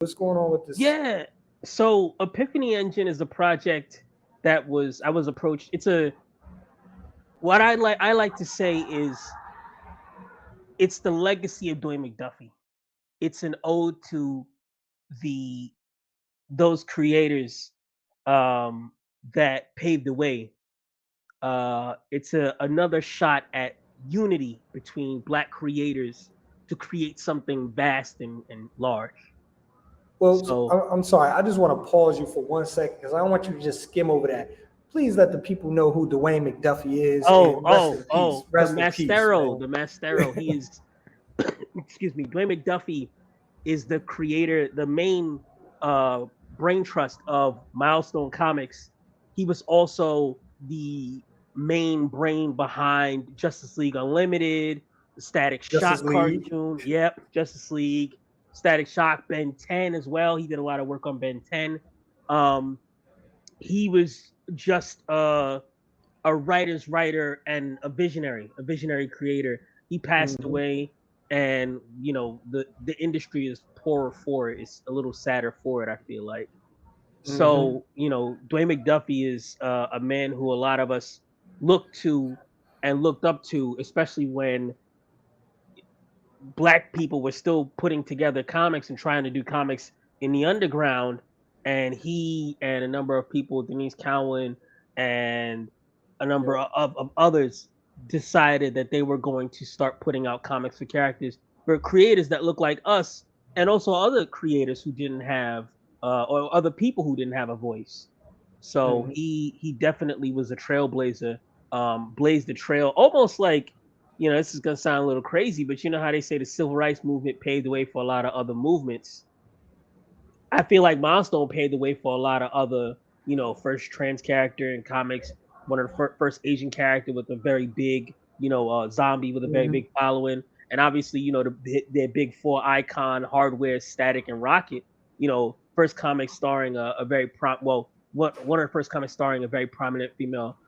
What's going on with this? Yeah. So Epiphany Engine is a project that I was approached. It's a what I like to say is it's the legacy of Dwayne McDuffie. It's an ode to the those creators um, that paved the way. It's another shot at unity between Black creators to create something vast and large. Well, So, I'm sorry. I just want to pause you for 1 second because I don't want you to just skim over that. Please let the people know who Dwayne McDuffie is and rest in peace. Rest in peace, man. The Mastero. He is, excuse me, Dwayne McDuffie is the creator, the main uh, brain trust of Milestone Comics. He was also the main brain behind Justice League Unlimited, the Static Justice Shock League. cartoon. Yep, Justice League, Static Shock, Ben 10 as well. He did a lot of work on Ben 10. Um, he was just a writer's writer and a visionary creator. He passed Hmm. away, and the industry is poorer for it. It's a little sadder for it. I feel like. Hmm. So Dwayne McDuffie is a man who a lot of us look to and looked up to, especially when Black people were still putting together comics and trying to do comics in the underground. And he and a number of people, Denise Cowan and a number Yeah. of others, decided that they were going to start putting out comics for characters for creators that look like us, and also other creators who didn't have or other people who didn't have a voice. So Hmm. he definitely was a trailblazer, blazed the trail, almost like, this is gonna sound a little crazy, but you know how they say the civil rights movement paved the way for a lot of other movements. I feel like Milestone paved the way for a lot of other, first trans character in comics, one of the first Asian character with a very big, zombie with a very Hmm. big following, and obviously, their big four icon, Hardware, Static, and Rocket. First comic starring a very one of the first comics starring a very prominent female